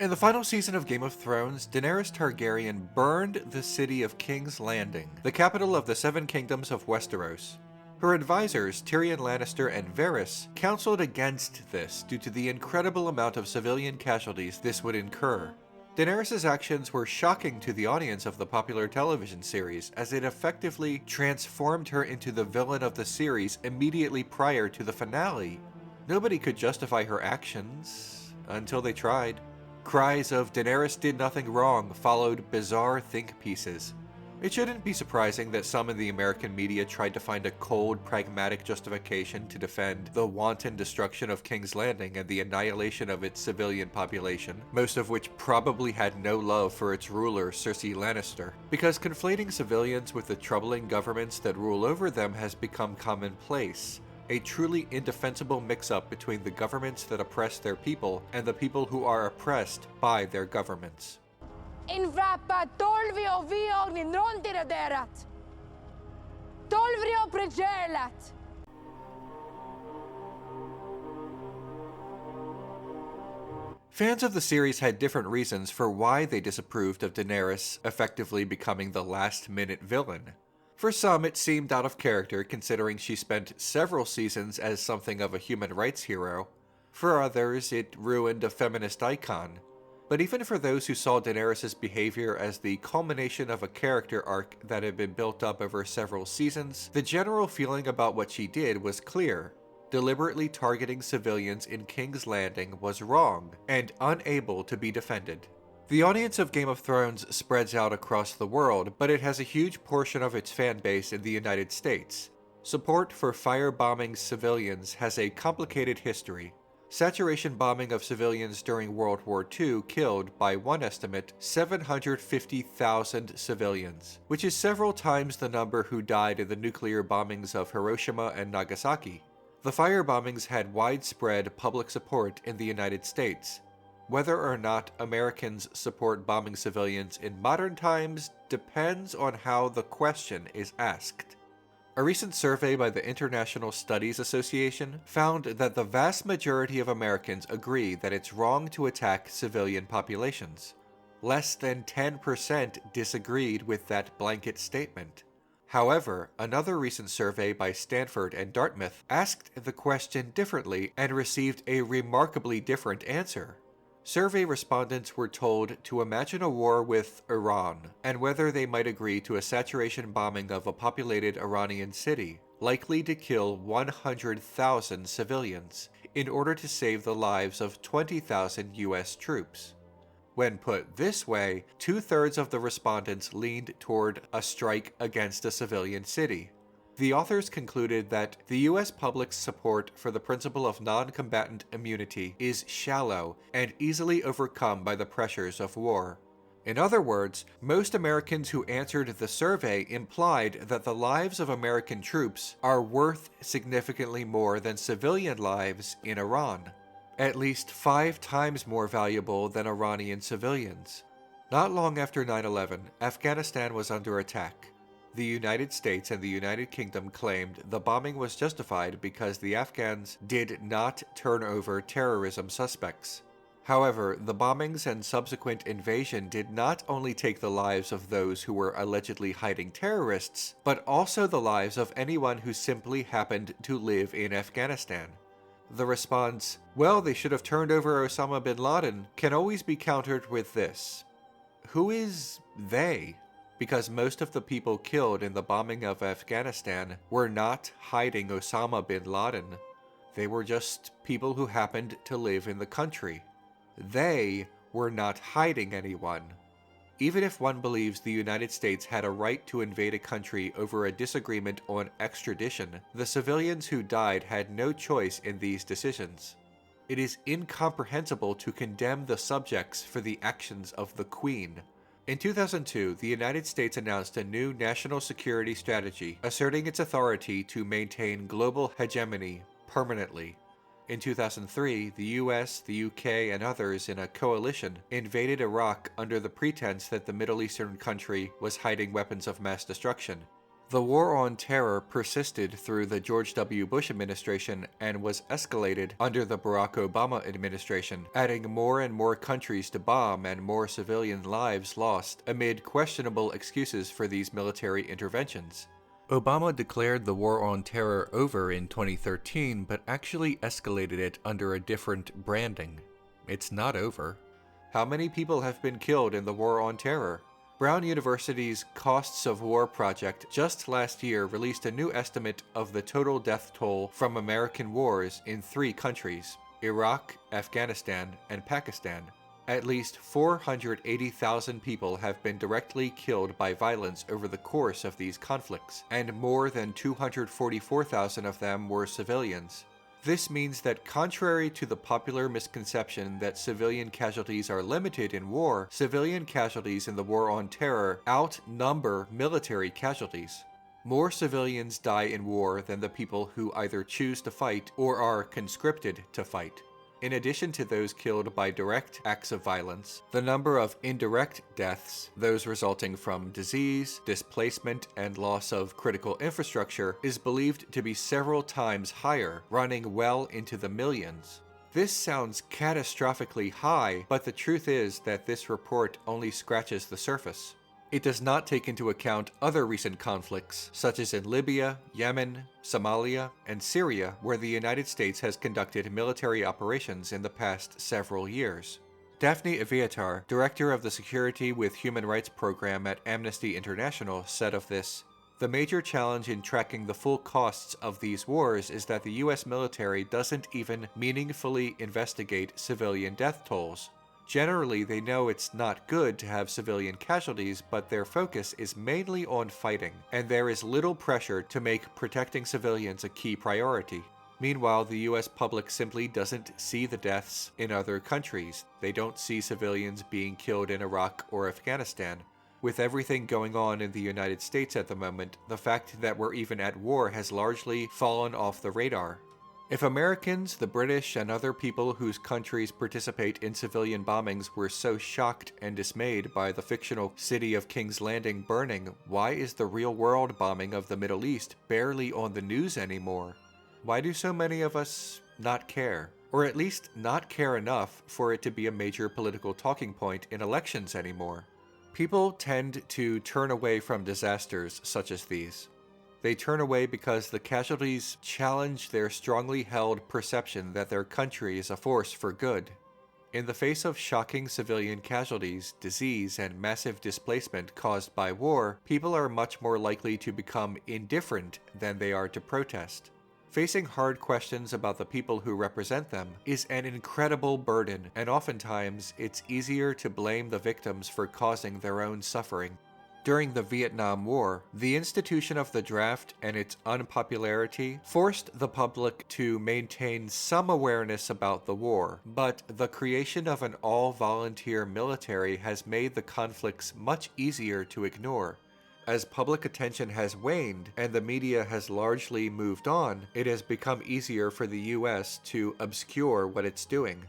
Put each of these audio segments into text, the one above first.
In the final season of Game of Thrones, Daenerys Targaryen burned the city of King's Landing, the capital of the Seven Kingdoms of Westeros. Her advisors, Tyrion Lannister and Varys, counseled against this due to the incredible amount of civilian casualties this would incur. Daenerys' actions were shocking to the audience of the popular television series, as it effectively transformed her into the villain of the series immediately prior to the finale. Nobody could justify her actions until they tried. Cries of "Daenerys did nothing wrong" followed bizarre think pieces. It shouldn't be surprising that some in the American media tried to find a cold, pragmatic justification to defend the wanton destruction of King's Landing and the annihilation of its civilian population, most of which probably had no love for its ruler, Cersei Lannister, because conflating civilians with the troubling governments that rule over them has become commonplace. A truly indefensible mix-up between the governments that oppress their people and the people who are oppressed by their governments. Invrappa tolvio vio ninrondirederat. Tolvrio pregelat. Fans of the series had different reasons for why they disapproved of Daenerys effectively becoming the last-minute villain. For some, it seemed out of character considering she spent several seasons as something of a human rights hero. For others, it ruined a feminist icon. But even for those who saw Daenerys' behavior as the culmination of a character arc that had been built up over several seasons, the general feeling about what she did was clear. Deliberately targeting civilians in King's Landing was wrong and unable to be defended. The audience of Game of Thrones spreads out across the world, but it has a huge portion of its fan base in the United States. Support for firebombing civilians has a complicated history. Saturation bombing of civilians during World War II killed, by one estimate, 750,000 civilians, which is several times the number who died in the nuclear bombings of Hiroshima and Nagasaki. The firebombings had widespread public support in the United States. Whether or not Americans support bombing civilians in modern times depends on how the question is asked. A recent survey by the International Studies Association found that the vast majority of Americans agree that it's wrong to attack civilian populations. Less than 10% disagreed with that blanket statement. However, another recent survey by Stanford and Dartmouth asked the question differently and received a remarkably different answer. Survey respondents were told to imagine a war with Iran, and whether they might agree to a saturation bombing of a populated Iranian city, likely to kill 100,000 civilians, in order to save the lives of 20,000 US troops. When put this way, 2/3 of the respondents leaned toward a strike against a civilian city. The authors concluded that the US public's support for the principle of non-combatant immunity is shallow and easily overcome by the pressures of war. In other words, most Americans who answered the survey implied that the lives of American troops are worth significantly more than civilian lives in Iran, at least 5 times more valuable than Iranian civilians. Not long after 9/11, Afghanistan was under attack. The United States and the United Kingdom claimed the bombing was justified because the Afghans did not turn over terrorism suspects. However, the bombings and subsequent invasion did not only take the lives of those who were allegedly hiding terrorists, but also the lives of anyone who simply happened to live in Afghanistan. The response, "Well, they should have turned over Osama bin Laden," can always be countered with this. Who is they? Because most of the people killed in the bombing of Afghanistan were not hiding Osama bin Laden. They were just people who happened to live in the country. They were not hiding anyone. Even if one believes the United States had a right to invade a country over a disagreement on extradition, the civilians who died had no choice in these decisions. It is incomprehensible to condemn the subjects for the actions of the Queen. In 2002, the United States announced a new national security strategy, asserting its authority to maintain global hegemony permanently. In 2003, the US, the UK, and others in a coalition invaded Iraq under the pretense that the Middle Eastern country was hiding weapons of mass destruction. The war on terror persisted through the George W. Bush administration and was escalated under the Barack Obama administration, adding more and more countries to bomb and more civilian lives lost amid questionable excuses for these military interventions. Obama declared the war on terror over in 2013, but actually escalated it under a different branding. It's not over. How many people have been killed in the war on terror? Brown University's Costs of War project just last year released a new estimate of the total death toll from American wars in 3 countries, Iraq, Afghanistan, and Pakistan. At least 480,000 people have been directly killed by violence over the course of these conflicts, and more than 244,000 of them were civilians. This means that contrary to the popular misconception that civilian casualties are limited in war, civilian casualties in the war on terror outnumber military casualties. More civilians die in war than the people who either choose to fight or are conscripted to fight. In addition to those killed by direct acts of violence, the number of indirect deaths, those resulting from disease, displacement, and loss of critical infrastructure, is believed to be several times higher, running well into the millions. This sounds catastrophically high, but the truth is that this report only scratches the surface. It does not take into account other recent conflicts, such as in Libya, Yemen, Somalia, and Syria, where the United States has conducted military operations in the past several years. Daphne Aviatar, director of the Security with Human Rights program at Amnesty International, said of this, "The major challenge in tracking the full costs of these wars is that the US military doesn't even meaningfully investigate civilian death tolls. Generally, they know it's not good to have civilian casualties, but their focus is mainly on fighting, and there is little pressure to make protecting civilians a key priority. Meanwhile, the US public simply doesn't see the deaths in other countries. They don't see civilians being killed in Iraq or Afghanistan. With everything going on in the United States at the moment, the fact that we're even at war has largely fallen off the radar. If Americans, the British, and other people whose countries participate in civilian bombings were so shocked and dismayed by the fictional city of King's Landing burning, why is the real-world bombing of the Middle East barely on the news anymore? Why do so many of us not care? Or at least not care enough for it to be a major political talking point in elections anymore? People tend to turn away from disasters such as these. They turn away because the casualties challenge their strongly held perception that their country is a force for good. In the face of shocking civilian casualties, disease, and massive displacement caused by war, people are much more likely to become indifferent than they are to protest. Facing hard questions about the people who represent them is an incredible burden, and oftentimes it's easier to blame the victims for causing their own suffering. During the Vietnam War, the institution of the draft and its unpopularity forced the public to maintain some awareness about the war, but the creation of an all-volunteer military has made the conflicts much easier to ignore. As public attention has waned and the media has largely moved on, it has become easier for the US to obscure what it's doing.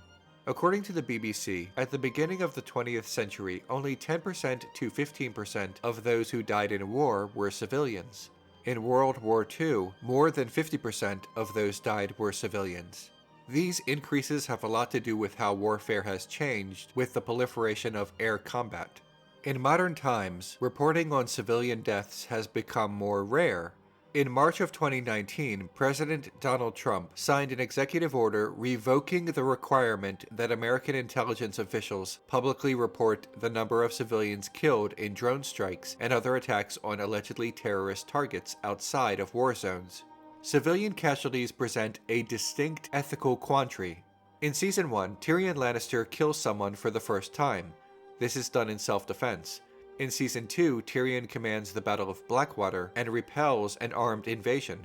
According to the BBC, at the beginning of the 20th century, only 10% to 15% of those who died in war were civilians. In World War II, more than 50% of those died were civilians. These increases have a lot to do with how warfare has changed with the proliferation of air combat. In modern times, reporting on civilian deaths has become more rare. In March of 2019, President Donald Trump signed an executive order revoking the requirement that American intelligence officials publicly report the number of civilians killed in drone strikes and other attacks on allegedly terrorist targets outside of war zones. Civilian casualties present a distinct ethical quandary. In Season 1, Tyrion Lannister kills someone for the first time. This is done in self-defense. In Season 2, Tyrion commands the Battle of Blackwater and repels an armed invasion.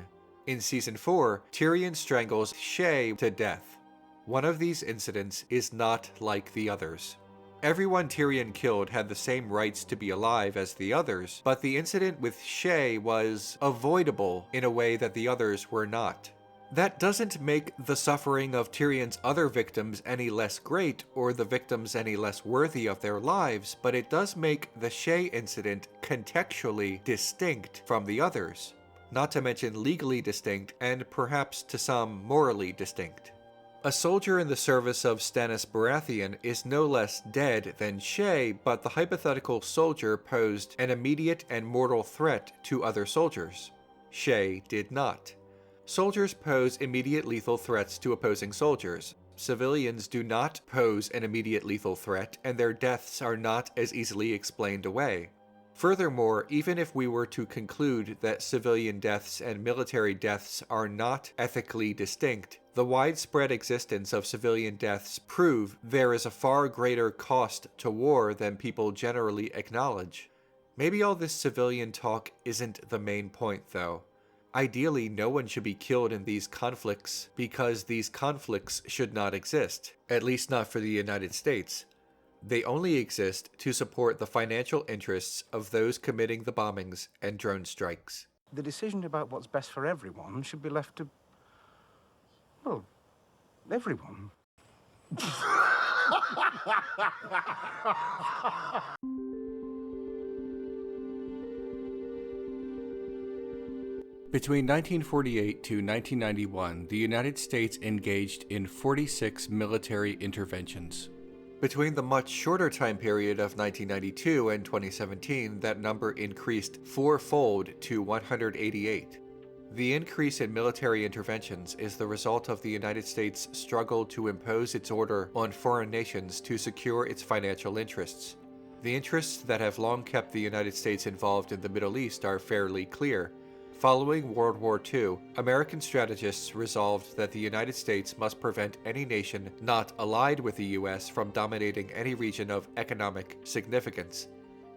In Season 4, Tyrion strangles Shae to death. One of these incidents is not like the others. Everyone Tyrion killed had the same rights to be alive as the others, but the incident with Shae was avoidable in a way that the others were not. That doesn't make the suffering of Tyrion's other victims any less great or the victims any less worthy of their lives, but it does make the Shea incident contextually distinct from the others, not to mention legally distinct and perhaps to some morally distinct. A soldier in the service of Stannis Baratheon is no less dead than Shea, but the hypothetical soldier posed an immediate and mortal threat to other soldiers. Shea did not. Soldiers pose immediate lethal threats to opposing soldiers. Civilians do not pose an immediate lethal threat, and their deaths are not as easily explained away. Furthermore, even if we were to conclude that civilian deaths and military deaths are not ethically distinct, the widespread existence of civilian deaths prove there is a far greater cost to war than people generally acknowledge. Maybe all this civilian talk isn't the main point, though. Ideally, no one should be killed in these conflicts because these conflicts should not exist, at least not for the United States. They only exist to support the financial interests of those committing the bombings and drone strikes. The decision about what's best for everyone should be left to, well, everyone. Between 1948 to 1991, the United States engaged in 46 military interventions. Between the much shorter time period of 1992 and 2017, that number increased fourfold to 188. The increase in military interventions is the result of the United States' struggle to impose its order on foreign nations to secure its financial interests. The interests that have long kept the United States involved in the Middle East are fairly clear. Following World War II, American strategists resolved that the United States must prevent any nation not allied with the US from dominating any region of economic significance.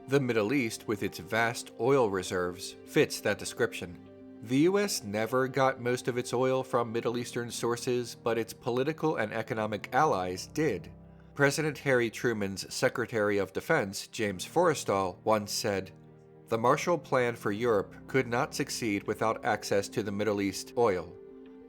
The Middle East, with its vast oil reserves, fits that description. The US never got most of its oil from Middle Eastern sources, but its political and economic allies did. President Harry Truman's Secretary of Defense, James Forrestal, once said, "The Marshall Plan for Europe could not succeed without access to the Middle East oil."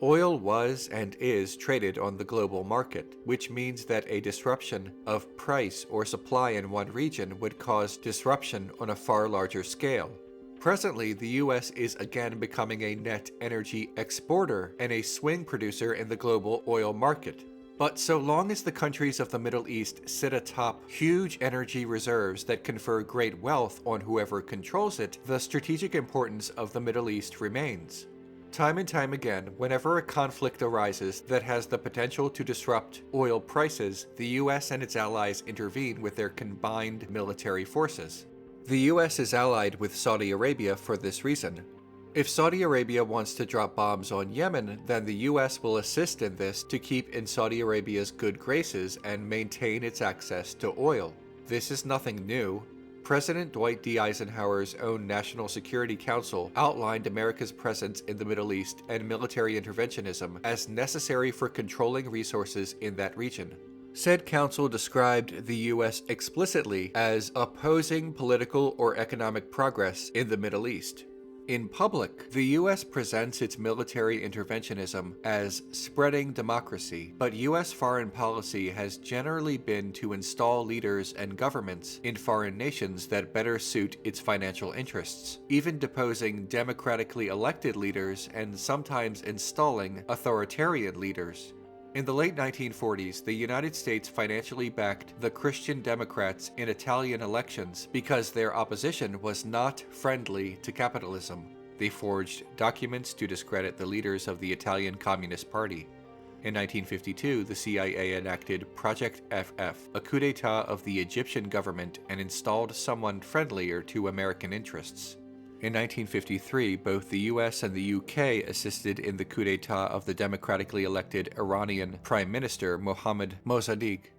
Oil was and is traded on the global market, which means that a disruption of price or supply in one region would cause disruption on a far larger scale. Presently, the US is again becoming a net energy exporter and a swing producer in the global oil market. But so long as the countries of the Middle East sit atop huge energy reserves that confer great wealth on whoever controls it, the strategic importance of the Middle East remains. Time and time again, whenever a conflict arises that has the potential to disrupt oil prices, the US and its allies intervene with their combined military forces. The US is allied with Saudi Arabia for this reason. If Saudi Arabia wants to drop bombs on Yemen, then the US will assist in this to keep in Saudi Arabia's good graces and maintain its access to oil. This is nothing new. President Dwight D. Eisenhower's own National Security Council outlined America's presence in the Middle East and military interventionism as necessary for controlling resources in that region. Said council described the U.S. explicitly as opposing political or economic progress in the Middle East. In public, the U.S. presents its military interventionism as spreading democracy, but U.S. foreign policy has generally been to install leaders and governments in foreign nations that better suit its financial interests, even deposing democratically elected leaders and sometimes installing authoritarian leaders. In the late 1940s, the United States financially backed the Christian Democrats in Italian elections because their opposition was not friendly to capitalism. They forged documents to discredit the leaders of the Italian Communist Party. In 1952, the CIA enacted Project FF, a coup d'etat of the Egyptian government, and installed someone friendlier to American interests. In 1953, both the US and the UK assisted in the coup d'etat of the democratically elected Iranian Prime Minister Mohammad Mossadegh.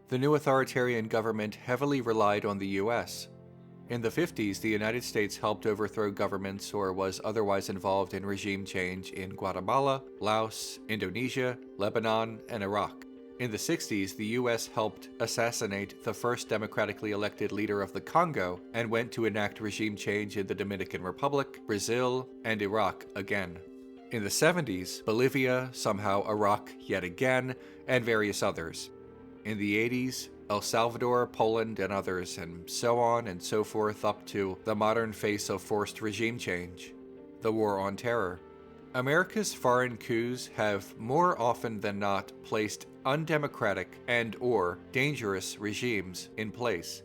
The new authoritarian government heavily relied on the US. In the 50s, the United States helped overthrow governments or was otherwise involved in regime change in Guatemala, Laos, Indonesia, Lebanon, and Iraq. In the 60s, the U.S. helped assassinate the first democratically elected leader of the Congo and went to enact regime change in the Dominican Republic, Brazil, and Iraq again. In the 70s, Bolivia, somehow Iraq yet again, and various others. In the 80s, El Salvador, Poland, and others, and so on and so forth up to the modern face of forced regime change, the War on Terror. America's foreign coups have more often than not placed undemocratic and/or dangerous regimes in place,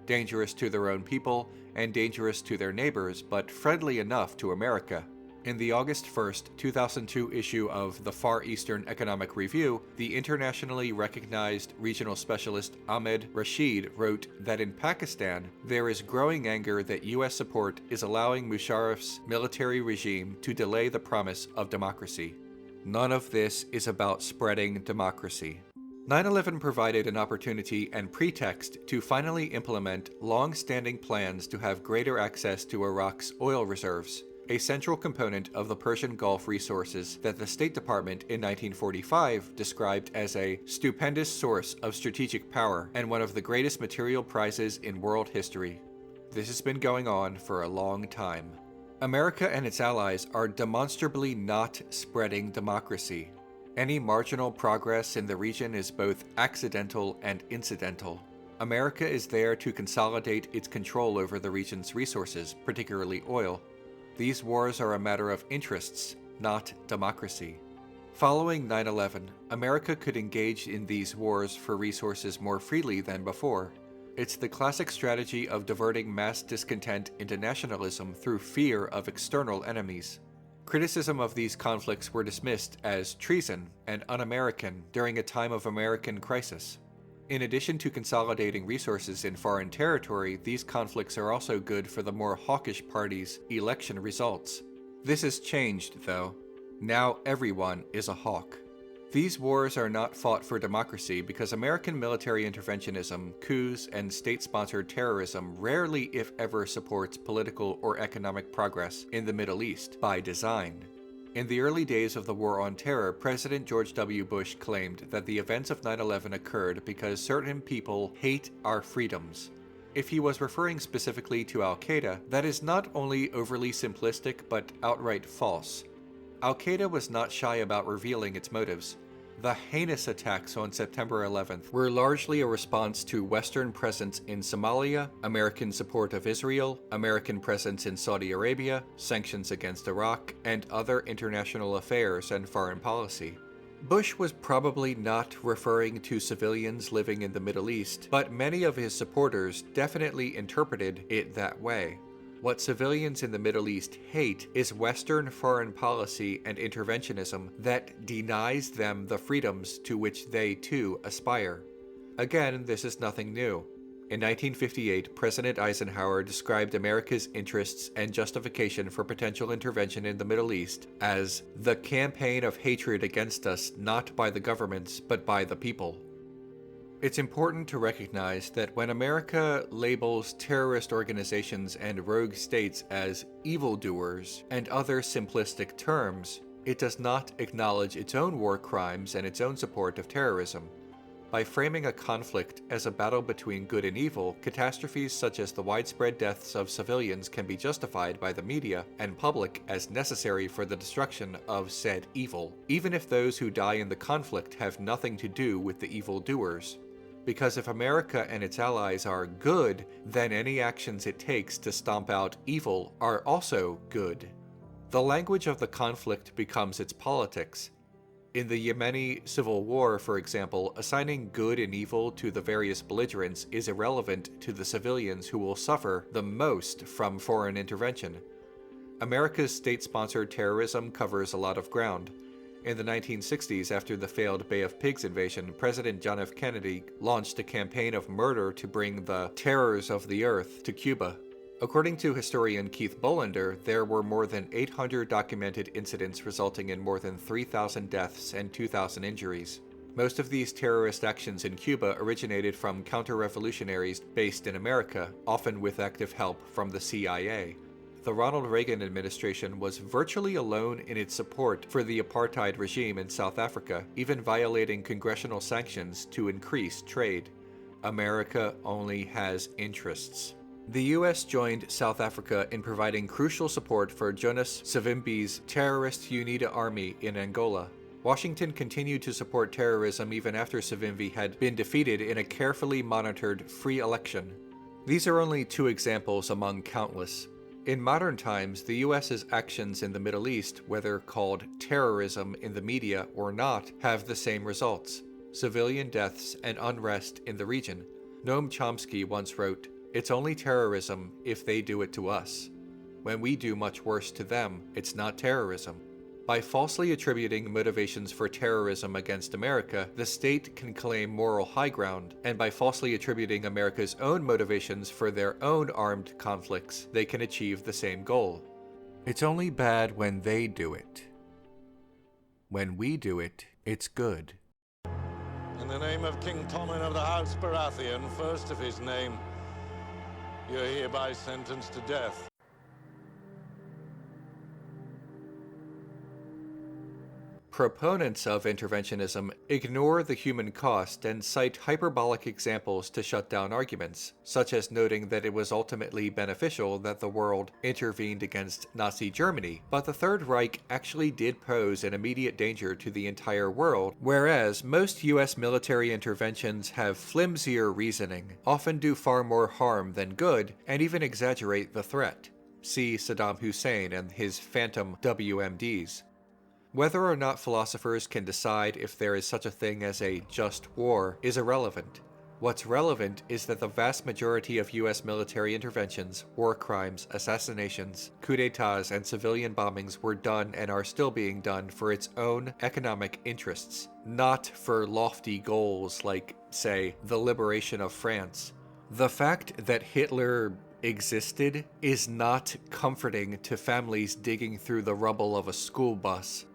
dangerous to their own people and dangerous to their neighbors, but friendly enough to America. In the August 1st, 2002 issue of the Far Eastern Economic Review, the internationally recognized regional specialist Ahmed Rashid wrote that in Pakistan, there is growing anger that U.S. support is allowing Musharraf's military regime to delay the promise of democracy. None of this is about spreading democracy. 9/11 provided an opportunity and pretext to finally implement long-standing plans to have greater access to Iraq's oil reserves, a central component of the Persian Gulf resources that the State Department in 1945 described as a stupendous source of strategic power and one of the greatest material prizes in world history. This has been going on for a long time. America and its allies are demonstrably not spreading democracy. Any marginal progress in the region is both accidental and incidental. America is there to consolidate its control over the region's resources, particularly oil. These wars are a matter of interests, not democracy. Following 9/11, America could engage in these wars for resources more freely than before. It's the classic strategy of diverting mass discontent into nationalism through fear of external enemies. Criticism of these conflicts were dismissed as treason and un-American during a time of American crisis. In addition to consolidating resources in foreign territory, these conflicts are also good for the more hawkish party's election results. This has changed, though. Now everyone is a hawk. These wars are not fought for democracy because American military interventionism, coups, and state-sponsored terrorism rarely, if ever, supports political or economic progress in the Middle East by design. In the early days of the War on Terror, President George W. Bush claimed that the events of 9/11 occurred because certain people hate our freedoms. If he was referring specifically to Al-Qaeda, that is not only overly simplistic but outright false. Al-Qaeda was not shy about revealing its motives. The heinous attacks on September 11th were largely a response to Western presence in Somalia, American support of Israel, American presence in Saudi Arabia, sanctions against Iraq, and other international affairs and foreign policy. Bush was probably not referring to civilians living in the Middle East, but many of his supporters definitely interpreted it that way. What civilians in the Middle East hate is Western foreign policy and interventionism that denies them the freedoms to which they too aspire. Again, this is nothing new. In 1958, President Eisenhower described America's interests and justification for potential intervention in the Middle East as the campaign of hatred against us not by the governments but by the people. It's important to recognize that when America labels terrorist organizations and rogue states as evildoers and other simplistic terms, it does not acknowledge its own war crimes and its own support of terrorism. By framing a conflict as a battle between good and evil, catastrophes such as the widespread deaths of civilians can be justified by the media and public as necessary for the destruction of said evil, even if those who die in the conflict have nothing to do with the evildoers. Because if America and its allies are good, then any actions it takes to stomp out evil are also good. The language of the conflict becomes its politics. In the Yemeni civil war, for example, assigning good and evil to the various belligerents is irrelevant to the civilians who will suffer the most from foreign intervention. America's state-sponsored terrorism covers a lot of ground. In the 1960s, after the failed Bay of Pigs invasion, President John F. Kennedy launched a campaign of murder to bring the terrors of the earth to Cuba. According to historian Keith Bolander, there were more than 800 documented incidents resulting in more than 3,000 deaths and 2,000 injuries. Most of these terrorist actions in Cuba originated from counter-revolutionaries based in America, often with active help from the CIA. The Ronald Reagan administration was virtually alone in its support for the apartheid regime in South Africa, even violating congressional sanctions to increase trade. America only has interests. The US joined South Africa in providing crucial support for Jonas Savimbi's terrorist UNITA army in Angola. Washington continued to support terrorism even after Savimbi had been defeated in a carefully monitored free election. These are only two examples among countless. In modern times, the US's actions in the Middle East, whether called terrorism in the media or not, have the same results: civilian deaths and unrest in the region. Noam Chomsky once wrote, "It's only terrorism if they do it to us. When we do much worse to them, it's not terrorism." By falsely attributing motivations for terrorism against America, the state can claim moral high ground, and by falsely attributing America's own motivations for their own armed conflicts, they can achieve the same goal. It's only bad when they do it. When we do it, it's good. In the name of King Tommen of the House Baratheon, first of his name, you're hereby sentenced to death. Proponents of interventionism ignore the human cost and cite hyperbolic examples to shut down arguments, such as noting that it was ultimately beneficial that the world intervened against Nazi Germany, but the Third Reich actually did pose an immediate danger to the entire world, whereas most US military interventions have flimsier reasoning, often do far more harm than good, and even exaggerate the threat. See Saddam Hussein and his phantom WMDs. Whether or not philosophers can decide if there is such a thing as a just war is irrelevant. What's relevant is that the vast majority of US military interventions, war crimes, assassinations, coups d'etats, and civilian bombings were done and are still being done for its own economic interests, not for lofty goals like, say, the liberation of France. The fact that Hitler existed is not comforting to families digging through the rubble of a school bus.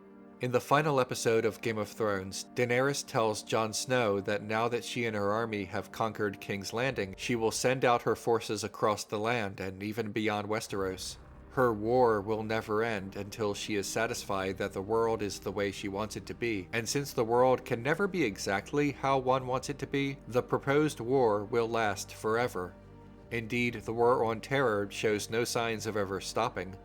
In the final episode of Game of Thrones, Daenerys tells Jon Snow that now that she and her army have conquered King's Landing, she will send out her forces across the land and even beyond Westeros. Her war will never end until she is satisfied that the world is the way she wants it to be, and since the world can never be exactly how one wants it to be, the proposed war will last forever. Indeed, the War on Terror shows no signs of ever stopping.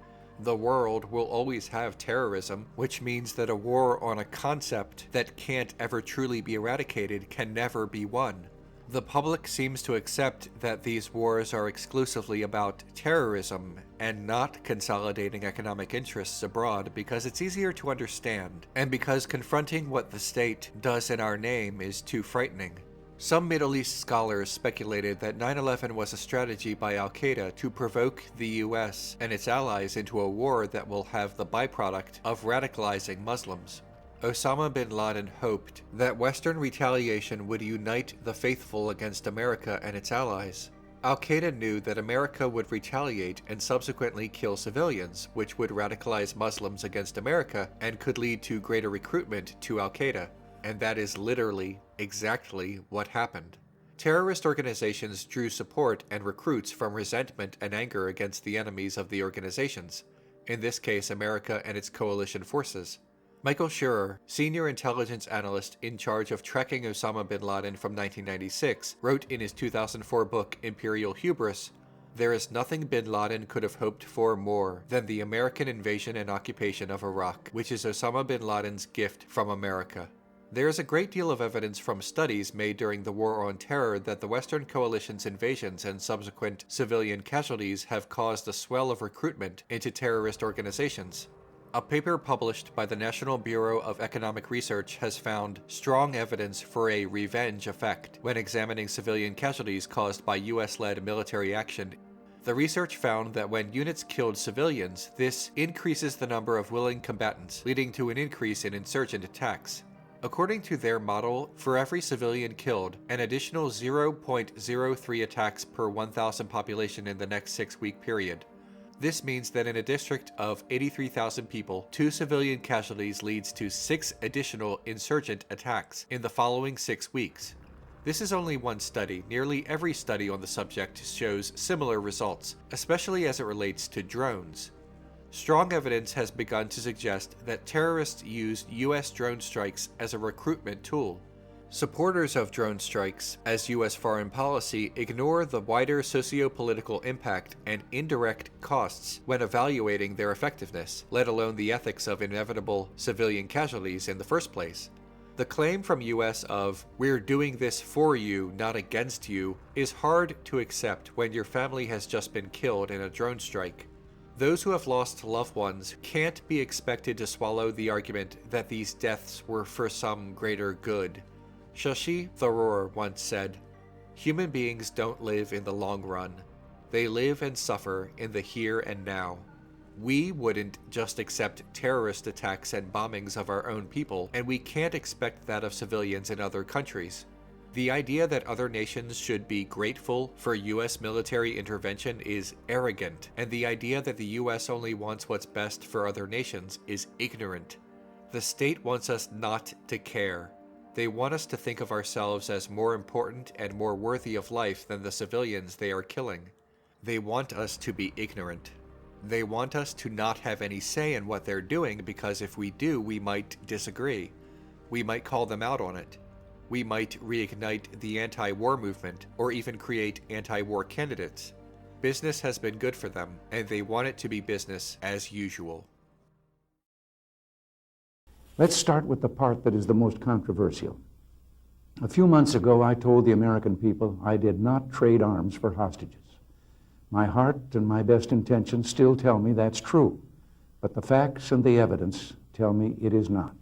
The world will always have terrorism, which means that a war on a concept that can't ever truly be eradicated can never be won. The public seems to accept that these wars are exclusively about terrorism and not consolidating economic interests abroad because it's easier to understand, and because confronting what the state does in our name is too frightening. Some Middle East scholars speculated that 9/11 was a strategy by al-Qaeda to provoke the US and its allies into a war that will have the byproduct of radicalizing Muslims. Osama bin Laden hoped that Western retaliation would unite the faithful against America and its allies. Al-Qaeda knew that America would retaliate and subsequently kill civilians, which would radicalize Muslims against America and could lead to greater recruitment to Al-Qaeda. And that is literally exactly what happened. Terrorist organizations drew support and recruits from resentment and anger against the enemies of the organizations, in this case America and its coalition forces. Michael Scheurer, senior intelligence analyst in charge of tracking Osama bin Laden from 1996, wrote in his 2004 book Imperial Hubris, "There is nothing bin Laden could have hoped for more than the American invasion and occupation of Iraq, which is Osama bin Laden's gift from America." There is a great deal of evidence from studies made during the War on Terror that the Western coalition's invasions and subsequent civilian casualties have caused a swell of recruitment into terrorist organizations. A paper published by the National Bureau of Economic Research has found strong evidence for a revenge effect when examining civilian casualties caused by US-led military action. The research found that when units killed civilians, this increases the number of willing combatants, leading to an increase in insurgent attacks. According to their model, for every civilian killed, an additional 0.03 attacks per 1,000 population in the next 6-week period. This means that in a district of 83,000 people, 2 civilian casualties leads to 6 additional insurgent attacks in the following 6 weeks. This is only one study. Nearly every study on the subject shows similar results, especially as it relates to drones. Strong evidence has begun to suggest that terrorists used US drone strikes as a recruitment tool. Supporters of drone strikes as U.S. foreign policy ignore the wider socio-political impact and indirect costs when evaluating their effectiveness, let alone the ethics of inevitable civilian casualties in the first place. The claim from U.S. of, "We're doing this for you, not against you," is hard to accept when your family has just been killed in a drone strike. Those who have lost loved ones can't be expected to swallow the argument that these deaths were for some greater good. Shashi Tharoor once said, "Human beings don't live in the long run. They live and suffer in the here and now. We wouldn't just accept terrorist attacks and bombings of our own people, and we can't expect that of civilians in other countries." The idea that other nations should be grateful for U.S. military intervention is arrogant, and the idea that the U.S. only wants what's best for other nations is ignorant. The state wants us not to care. They want us to think of ourselves as more important and more worthy of life than the civilians they are killing. They want us to be ignorant. They want us to not have any say in what they're doing because if we do, we might disagree. We might call them out on it. We might reignite the anti-war movement or even create anti-war candidates. Business has been good for them, and they want it to be business as usual. Let's start with the part that is the most controversial. A few months ago, I told the American people I did not trade arms for hostages. My heart and my best intentions still tell me that's true, but the facts and the evidence tell me it is not.